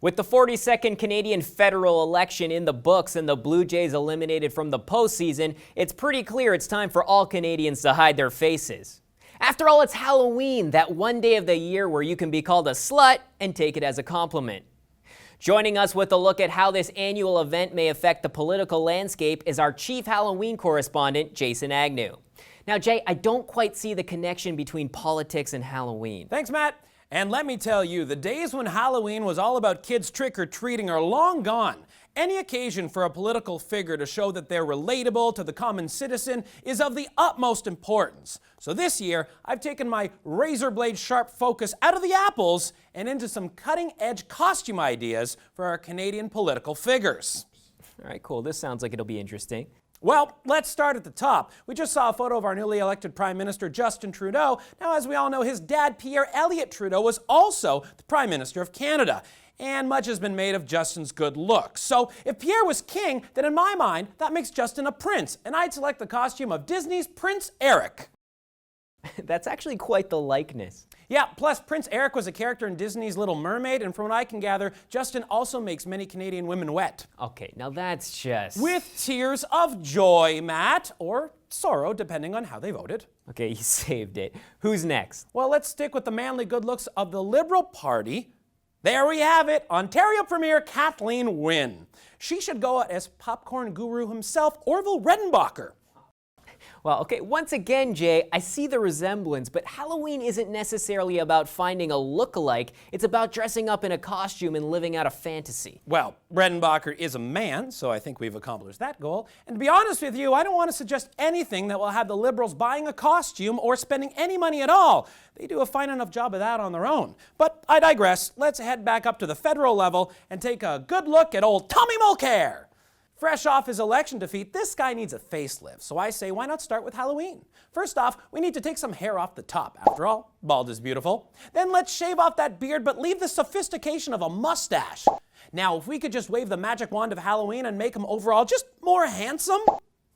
With the 42nd Canadian federal election in the books and the Blue Jays eliminated from the postseason, it's pretty clear it's time for all Canadians to hide their faces. After all, it's Halloween, that one day of the year where you can be called a slut and take it as a compliment. Joining us with a look at how this annual event may affect the political landscape is our chief Halloween correspondent, Jason Agnew. Now, Jay, I don't quite see the connection between politics and Halloween. Thanks, Matt. And let me tell you, the days when Halloween was all about kids trick-or-treating are long gone. Any occasion for a political figure to show that they're relatable to the common citizen is of the utmost importance. So this year, I've taken my razor blade sharp focus out of the apples and into some cutting-edge costume ideas for our Canadian political figures. All right, cool. This sounds like it'll be interesting. Well, let's start at the top. We just saw a photo of our newly elected Prime Minister, Justin Trudeau. Now, as we all know, his dad, Pierre Elliott Trudeau, was also the Prime Minister of Canada. And much has been made of Justin's good looks. So if Pierre was king, then in my mind, that makes Justin a prince. And I'd select the costume of Disney's Prince Eric. That's actually quite the likeness. Yeah, plus Prince Eric was a character in Disney's Little Mermaid, and from what I can gather, Justin also makes many Canadian women wet. Okay, now that's just... With tears of joy, Matt, or sorrow, depending on how they voted. Okay, you saved it. Who's next? Well, let's stick with the manly good looks of the Liberal Party. There we have it, Ontario Premier Kathleen Wynne. She should go out as popcorn guru himself, Orville Redenbacher. Well, okay, once again, Jay, I see the resemblance, but Halloween isn't necessarily about finding a look-alike. It's about dressing up in a costume and living out a fantasy. Well, Redenbacher is a man, so I think we've accomplished that goal. And to be honest with you, I don't want to suggest anything that will have the Liberals buying a costume or spending any money at all. They do a fine enough job of that on their own. But I digress. Let's head back up to the federal level and take a good look at old Tommy Mulcair. Fresh off his election defeat, this guy needs a facelift, so I say why not start with Halloween? First off, we need to take some hair off the top. After all, bald is beautiful. Then let's shave off that beard, but leave the sophistication of a mustache. Now, if we could just wave the magic wand of Halloween and make him overall just more handsome?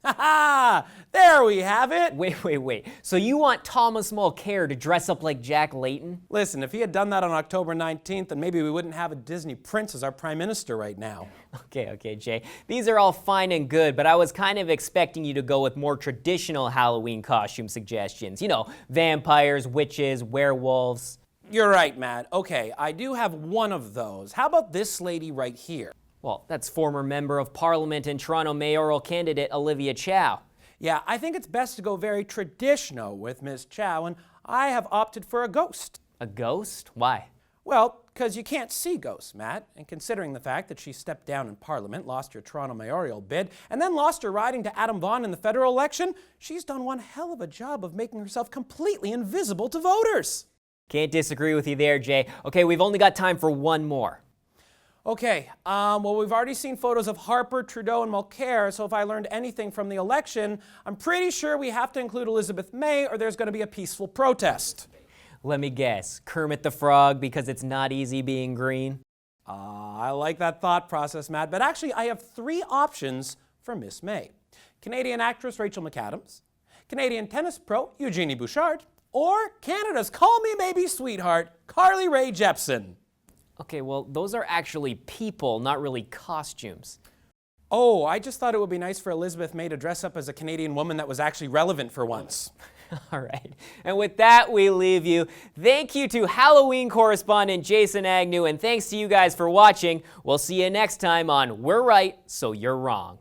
Ha-ha! There we have it! Wait. So you want Thomas Mulcair to dress up like Jack Layton? Listen, if he had done that on October 19th, then maybe we wouldn't have a Disney prince as our prime minister right now. Okay, Jay. These are all fine and good, but I was kind of expecting you to go with more traditional Halloween costume suggestions. You know, vampires, witches, werewolves. You're right, Matt. Okay, I do have one of those. How about this lady right here? Well, that's former Member of Parliament and Toronto mayoral candidate Olivia Chow. Yeah, I think it's best to go very traditional with Ms. Chow, and I have opted for a ghost. A ghost? Why? Well, because you can't see ghosts, Matt, and considering the fact that she stepped down in Parliament, lost her Toronto mayoral bid, and then lost her riding to Adam Vaughan in the federal election, she's done one hell of a job of making herself completely invisible to voters. Can't disagree with you there, Jay. Okay, we've only got time for one more. Okay, well, we've already seen photos of Harper, Trudeau, and Mulcair, so if I learned anything from the election, I'm pretty sure we have to include Elizabeth May or there's going to be a peaceful protest. Let me guess, Kermit the Frog because it's not easy being green? I like that thought process, Matt, but actually I have three options for Miss May. Canadian actress Rachel McAdams, Canadian tennis pro Eugenie Bouchard, or Canada's Call Me Maybe Sweetheart, Carly Rae Jepsen. Okay, well, those are actually people, not really costumes. Oh, I just thought it would be nice for Elizabeth May to dress up as a Canadian woman that was actually relevant for once. All right, and with that, we leave you. Thank you to Halloween correspondent Jason Agnew, and thanks to you guys for watching. We'll see you next time on We're Right, So You're Wrong.